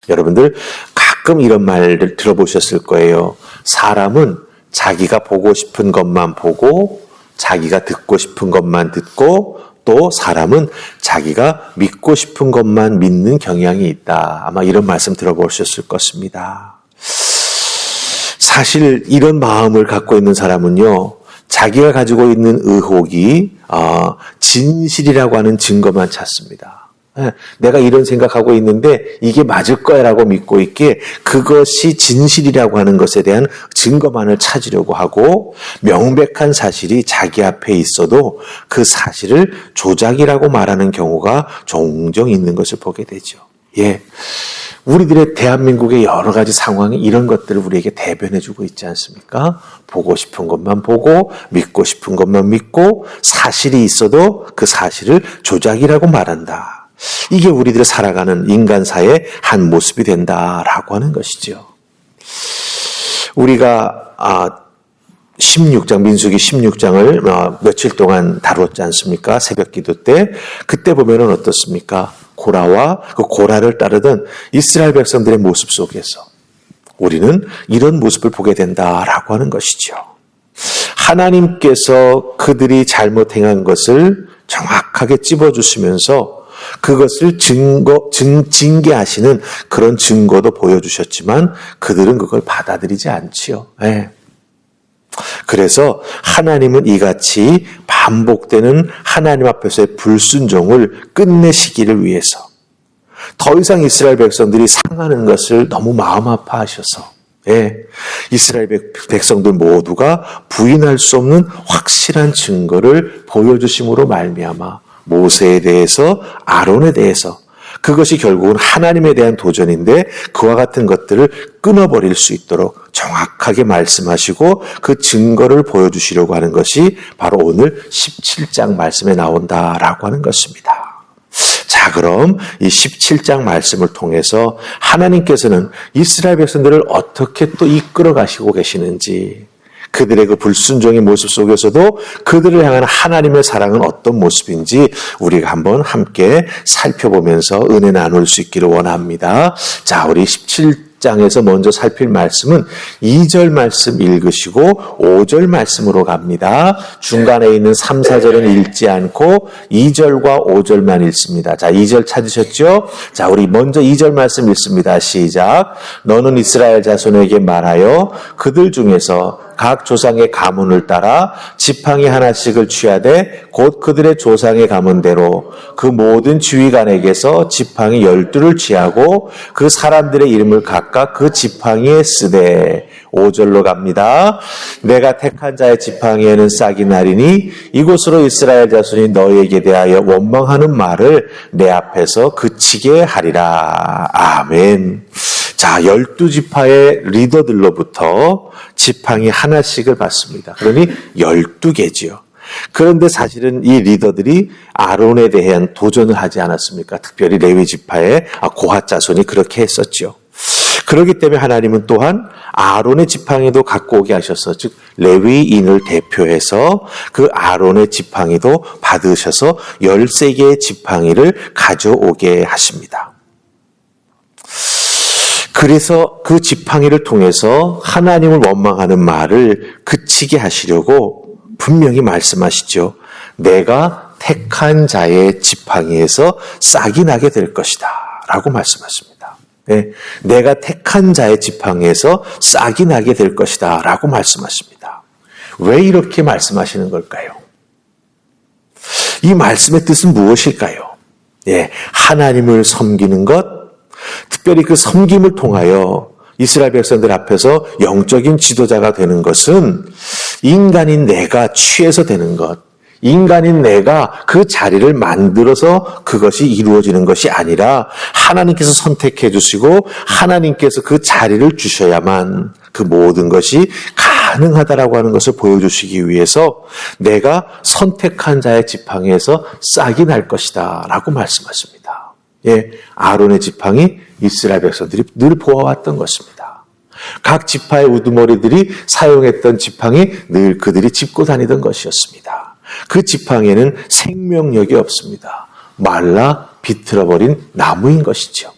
여러분들 가끔 이런 말을 들어보셨을 거예요. 사람은 자기가 보고 싶은 것만 보고 자기가 듣고 싶은 것만 듣고 또 사람은 자기가 믿고 싶은 것만 믿는 경향이 있다. 아마 이런 말씀 들어보셨을 것입니다. 사실 이런 마음을 갖고 있는 사람은요. 자기가 가지고 있는 의혹이 진실이라고 하는 증거만 찾습니다. 내가 이런 생각하고 있는데 이게 맞을 거야라고 믿고 있기에 그것이 진실이라고 하는 것에 대한 증거만을 찾으려고 하고 명백한 사실이 자기 앞에 있어도 그 사실을 조작이라고 말하는 경우가 종종 있는 것을 보게 되죠. 예. 우리들의 대한민국의 여러 가지 상황이 이런 것들을 우리에게 대변해주고 있지 않습니까? 보고 싶은 것만 보고 믿고 싶은 것만 믿고 사실이 있어도 그 사실을 조작이라고 말한다. 이게 우리들이 살아가는 인간사의 한 모습이 된다라고 하는 것이죠. 우리가 16장, 민수기 16장을 며칠 동안 다뤘지 않습니까? 새벽 기도 때. 그때 보면은 어떻습니까? 고라와 그 고라를 따르던 이스라엘 백성들의 모습 속에서 우리는 이런 모습을 보게 된다라고 하는 것이죠. 하나님께서 그들이 잘못 행한 것을 정확하게 찝어주시면서 그것을 징계하시는 그런 증거도 보여주셨지만 그들은 그걸 받아들이지 않지요. 네. 그래서 하나님은 이같이 반복되는 하나님 앞에서의 불순종을 끝내시기를 위해서 더 이상 이스라엘 백성들이 상하는 것을 너무 마음 아파하셔서 이스라엘 백성들 모두가 부인할 수 없는 확실한 증거를 보여주심으로 말미암아 모세에 대해서 아론에 대해서 그것이 결국은 하나님에 대한 도전인데 그와 같은 것들을 끊어버릴 수 있도록 정확하게 말씀하시고 그 증거를 보여주시려고 하는 것이 바로 오늘 17장 말씀에 나온다라고 하는 것입니다. 자, 그럼 이 17장 말씀을 통해서 하나님께서는 이스라엘 백성들을 어떻게 또 이끌어 가시고 계시는지 그들의 그 불순종의 모습 속에서도 그들을 향한 하나님의 사랑은 어떤 모습인지 우리가 한번 함께 살펴보면서 은혜 나눌 수 있기를 원합니다. 자, 우리 17장에서 먼저 살필 말씀은 2절 말씀 읽으시고 5절 말씀으로 갑니다. 중간에 있는 3, 4절은 읽지 않고 2절과 5절만 읽습니다. 자, 2절 찾으셨죠? 자, 우리 먼저 2절 말씀 읽습니다. 시작. 너는 이스라엘 자손에게 말하여 그들 중에서 각 조상의 가문을 따라 지팡이 하나씩을 취하되 곧 그들의 조상의 가문대로 그 모든 지휘관에게서 지팡이 12를 취하고 그 사람들의 이름을 각각 그 지팡이에 쓰되 5절로 갑니다. 내가 택한 자의 지팡이에는 싹이 나리니 이곳으로 이스라엘 자손이 너희에게 대하여 원망하는 말을 내 앞에서 그치게 하리라. 아멘. 자, 12지파의 리더들로부터 지팡이 하나씩을 받습니다. 그러니 12개지요. 그런데 사실은 이 리더들이 아론에 대한 도전을 하지 않았습니까? 특별히 레위 지파의 고핫 자손이 그렇게 했었죠. 그렇기 때문에 하나님은 또한 아론의 지팡이도 갖고 오게 하셔서 즉 레위인을 대표해서 그 아론의 지팡이도 받으셔서 13개의 지팡이를 가져오게 하십니다. 그래서 그 지팡이를 통해서 하나님을 원망하는 말을 그치게 하시려고 분명히 말씀하시죠. 내가 택한 자의 지팡이에서 싹이 나게 될 것이다 라고 말씀하십니다. 네, 내가 택한 자의 지팡이에서 싹이 나게 될 것이다 라고 말씀하십니다. 왜 이렇게 말씀하시는 걸까요? 이 말씀의 뜻은 무엇일까요? 예, 하나님을 섬기는 것, 특별히 그 섬김을 통하여 이스라엘 백성들 앞에서 영적인 지도자가 되는 것은 인간인 내가 취해서 되는 것, 인간인 내가 그 자리를 만들어서 그것이 이루어지는 것이 아니라 하나님께서 선택해 주시고 하나님께서 그 자리를 주셔야만 그 모든 것이 가능하다라고 하는 것을 보여주시기 위해서 내가 선택한 자의 지팡이에서 싹이 날 것이다 라고 말씀하십니다. 예, 아론의 지팡이 이스라엘 백성들이 늘 보아왔던 것입니다. 각 지파의 우두머리들이 사용했던 지팡이 늘 그들이 짚고 다니던 것이었습니다. 그 지팡이에는 생명력이 없습니다. 말라 비틀어버린 나무인 것이죠.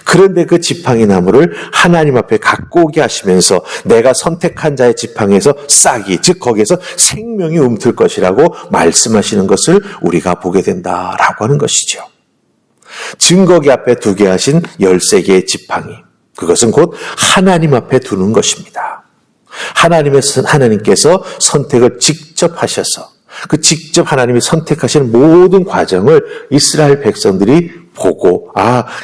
그런데 그 지팡이 나무를 하나님 앞에 갖고 오게 하시면서 내가 선택한 자의 지팡이에서 싹이, 즉 거기에서 생명이 움틀 것이라고 말씀하시는 것을 우리가 보게 된다라고 하는 것이죠. 증거기 앞에 두게 하신 13개의 지팡이, 그것은 곧 하나님 앞에 두는 것입니다. 하나님께서 선택을 직접 하셔서 그 직접 하나님이 선택하시는 모든 과정을 이스라엘 백성들이 보고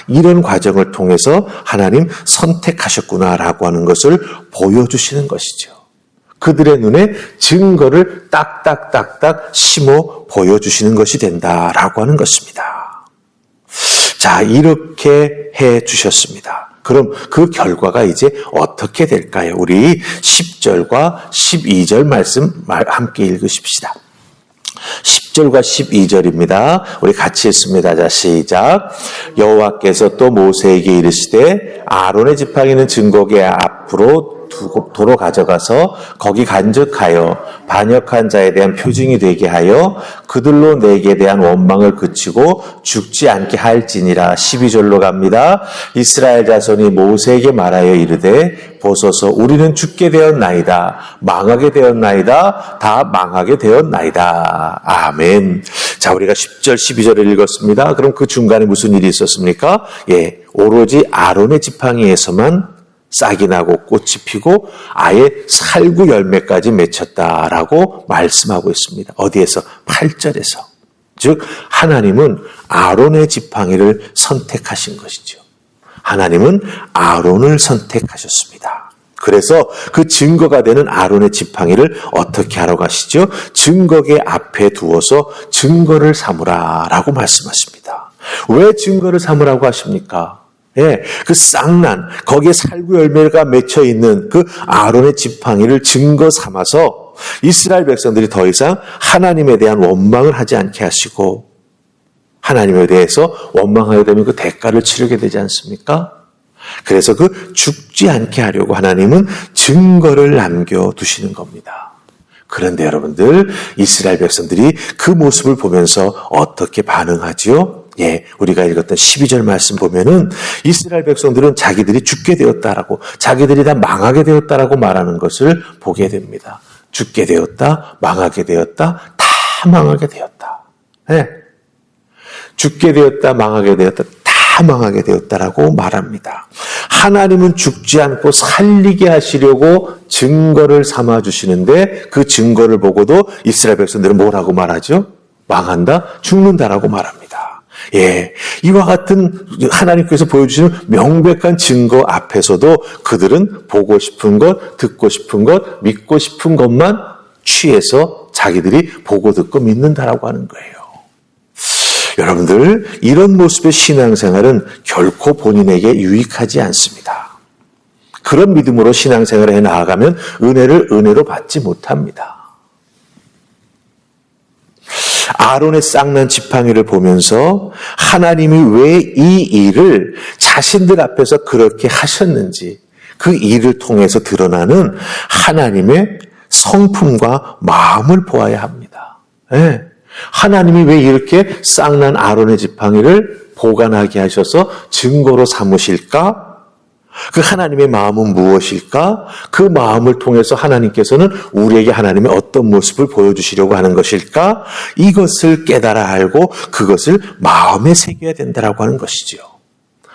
이런 과정을 통해서 하나님 선택하셨구나라고 하는 것을 보여주시는 것이죠. 그들의 눈에 증거를 딱딱딱딱 심어 보여주시는 것이 된다라고 하는 것입니다. 자, 이렇게 해 주셨습니다. 그럼 그 결과가 이제 어떻게 될까요? 우리 10절과 12절 말씀 함께 읽으십시다. 10절과 12절입니다. 우리 같이 읽습니다. 자, 시작. 여호와께서 또 모세에게 이르시되 아론의 지팡이는 증거궤 앞으로 도로 가져가서 거기 간직하여 반역한 자에 대한 표징이 되게 하여 그들로 내게 대한 원망을 그치고 죽지 않게 할지니라. 12절로 갑니다. 이스라엘 자손이 모세에게 말하여 이르되 보소서 우리는 죽게 되었나이다. 망하게 되었나이다. 다 망하게 되었나이다. 아멘. 자, 우리가 10절 12절을 읽었습니다. 그럼 그 중간에 무슨 일이 있었습니까? 오로지 아론의 지팡이에서만 싹이 나고 꽃이 피고 아예 살구 열매까지 맺혔다라고 말씀하고 있습니다. 어디에서? 8절에서. 즉 하나님은 아론의 지팡이를 선택하신 것이죠. 하나님은 아론을 선택하셨습니다. 그래서 그 증거가 되는 아론의 지팡이를 어떻게 하러 가시죠? 증거궤 앞에 두어서 증거를 삼으라라고 말씀하십니다. 왜 증거를 삼으라고 하십니까? 그 쌍난, 거기에 살구 열매가 맺혀 있는 그 아론의 지팡이를 증거 삼아서 이스라엘 백성들이 더 이상 하나님에 대한 원망을 하지 않게 하시고 하나님에 대해서 원망하게 되면 그 대가를 치르게 되지 않습니까? 그래서 그 죽지 않게 하려고 하나님은 증거를 남겨두시는 겁니다. 그런데 여러분들, 이스라엘 백성들이 그 모습을 보면서 어떻게 반응하지요? 우리가 읽었던 12절 말씀 보면은 이스라엘 백성들은 자기들이 죽게 되었다라고, 자기들이 다 망하게 되었다라고 말하는 것을 보게 됩니다. 죽게 되었다, 망하게 되었다, 다 망하게 되었다. 죽게 되었다, 망하게 되었다, 다 망하게 되었다라고 말합니다. 하나님은 죽지 않고 살리게 하시려고 증거를 삼아 주시는데 그 증거를 보고도 이스라엘 백성들은 뭐라고 말하죠? 망한다, 죽는다라고 말합니다. 이와 같은 하나님께서 보여주시는 명백한 증거 앞에서도 그들은 보고 싶은 것, 듣고 싶은 것, 믿고 싶은 것만 취해서 자기들이 보고 듣고 믿는다라고 하는 거예요. 여러분들, 이런 모습의 신앙생활은 결코 본인에게 유익하지 않습니다. 그런 믿음으로 신앙생활을 해 나아가면 은혜를 은혜로 받지 못합니다. 아론의 쌍난 지팡이를 보면서 하나님이 왜 이 일을 자신들 앞에서 그렇게 하셨는지, 그 일을 통해서 드러나는 하나님의 성품과 마음을 보아야 합니다. 하나님이 왜 이렇게 쌍난 아론의 지팡이를 보관하게 하셔서 증거로 삼으실까? 그 하나님의 마음은 무엇일까? 그 마음을 통해서 하나님께서는 우리에게 하나님의 어떤 모습을 보여주시려고 하는 것일까? 이것을 깨달아 알고 그것을 마음에 새겨야 된다라고 하는 것이지요.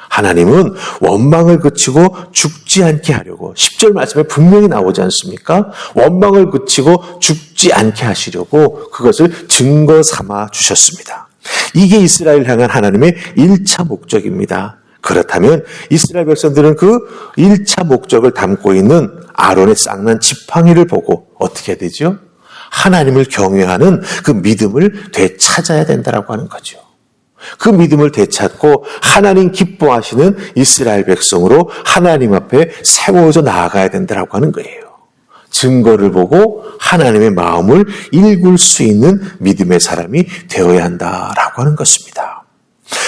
하나님은 원망을 그치고 죽지 않게 하려고, 10절 말씀에 분명히 나오지 않습니까? 원망을 그치고 죽지 않게 하시려고 그것을 증거 삼아 주셨습니다. 이게 이스라엘 향한 하나님의 1차 목적입니다. 그렇다면 이스라엘 백성들은 그 1차 목적을 담고 있는 아론의 쌍난 지팡이를 보고 어떻게 되죠? 하나님을 경외하는 그 믿음을 되찾아야 된다라고 하는 거죠. 그 믿음을 되찾고 하나님 기뻐하시는 이스라엘 백성으로 하나님 앞에 세워져 나아가야 된다라고 하는 거예요. 증거를 보고 하나님의 마음을 읽을 수 있는 믿음의 사람이 되어야 한다라고 하는 것입니다.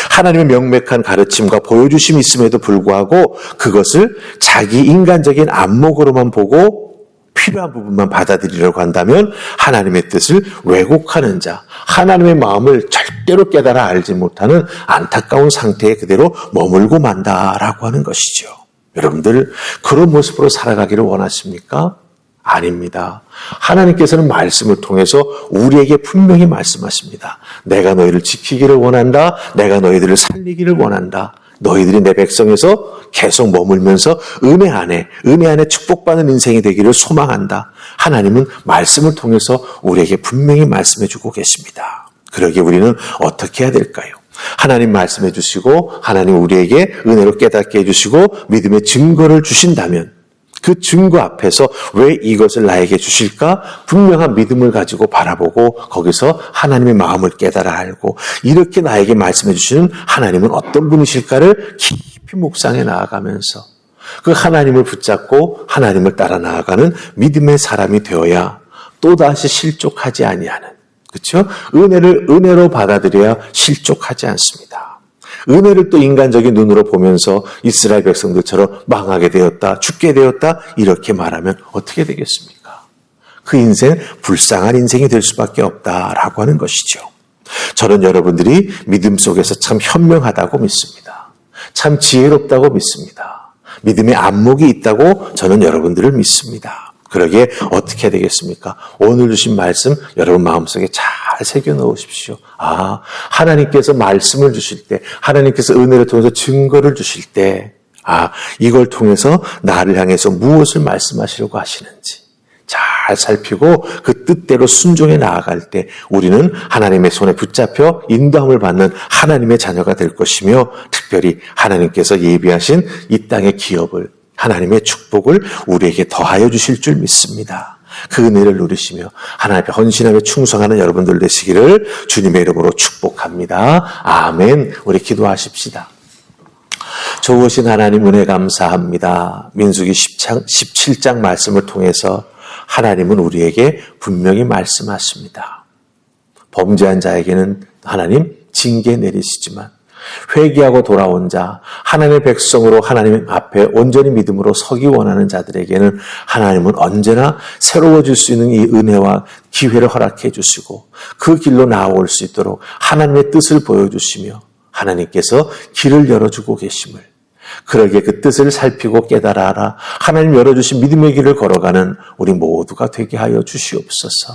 하나님의 명백한 가르침과 보여주심이 있음에도 불구하고 그것을 자기 인간적인 안목으로만 보고 필요한 부분만 받아들이려고 한다면 하나님의 뜻을 왜곡하는 자, 하나님의 마음을 절대 절대로 깨달아 알지 못하는 안타까운 상태에 그대로 머물고 만다라고 하는 것이죠. 여러분들 그런 모습으로 살아가기를 원하십니까? 아닙니다. 하나님께서는 말씀을 통해서 우리에게 분명히 말씀하십니다. 내가 너희를 지키기를 원한다. 내가 너희들을 살리기를 원한다. 너희들이 내 백성에서 계속 머물면서 은혜 안에 축복받는 인생이 되기를 소망한다. 하나님은 말씀을 통해서 우리에게 분명히 말씀해 주고 계십니다. 그러기에 우리는 어떻게 해야 될까요? 하나님 말씀해 주시고 하나님 우리에게 은혜로 깨닫게 해주시고 믿음의 증거를 주신다면 그 증거 앞에서 왜 이것을 나에게 주실까? 분명한 믿음을 가지고 바라보고 거기서 하나님의 마음을 깨달아 알고 이렇게 나에게 말씀해 주시는 하나님은 어떤 분이실까를 깊이 묵상해 나아가면서 그 하나님을 붙잡고 하나님을 따라 나아가는 믿음의 사람이 되어야 또다시 실족하지 아니하는, 그렇죠? 은혜를 은혜로 받아들여야 실족하지 않습니다. 은혜를 또 인간적인 눈으로 보면서 이스라엘 백성들처럼 망하게 되었다, 죽게 되었다 이렇게 말하면 어떻게 되겠습니까? 그 인생 불쌍한 인생이 될 수밖에 없다라고 하는 것이죠. 저는 여러분들이 믿음 속에서 참 현명하다고 믿습니다. 참 지혜롭다고 믿습니다. 믿음의 안목이 있다고 저는 여러분들을 믿습니다. 그러기에 어떻게 해야 되겠습니까? 오늘 주신 말씀 여러분 마음속에 잘 새겨 넣으십시오. 하나님께서 말씀을 주실 때, 하나님께서 은혜를 통해서 증거를 주실 때, 이걸 통해서 나를 향해서 무엇을 말씀하시려고 하시는지 잘 살피고 그 뜻대로 순종해 나아갈 때 우리는 하나님의 손에 붙잡혀 인도함을 받는 하나님의 자녀가 될 것이며, 특별히 하나님께서 예비하신 이 땅의 기업을, 하나님의 축복을 우리에게 더하여 주실 줄 믿습니다. 그 은혜를 누리시며 하나님 앞에 헌신하며 충성하는 여러분들 되시기를 주님의 이름으로 축복합니다. 아멘. 우리 기도하십시다. 좋으신 하나님 은혜 감사합니다. 민수기 17장 말씀을 통해서 하나님은 우리에게 분명히 말씀하십니다. 범죄한 자에게는 하나님 징계 내리시지만 회개하고 돌아온 자, 하나님의 백성으로 하나님 앞에 온전히 믿음으로 서기 원하는 자들에게는 하나님은 언제나 새로워질 수 있는 이 은혜와 기회를 허락해 주시고 그 길로 나아올 수 있도록 하나님의 뜻을 보여주시며 하나님께서 길을 열어주고 계심을, 그러기에 그 뜻을 살피고 깨달아라 하나님 열어주신 믿음의 길을 걸어가는 우리 모두가 되게 하여 주시옵소서.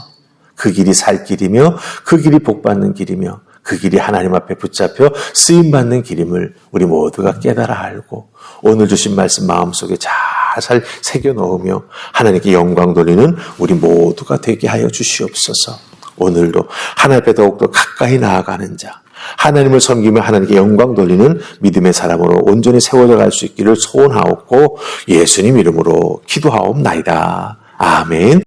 그 길이 살 길이며 그 길이 복받는 길이며 그 길이 하나님 앞에 붙잡혀 쓰임받는 길임을 우리 모두가 깨달아 알고 오늘 주신 말씀 마음속에 잘 새겨 넣으며 하나님께 영광 돌리는 우리 모두가 되게 하여 주시옵소서. 오늘도 하나님 앞에 더욱더 가까이 나아가는 자, 하나님을 섬기며 하나님께 영광 돌리는 믿음의 사람으로 온전히 세워져 갈 수 있기를 소원하옵고 예수님 이름으로 기도하옵나이다. 아멘.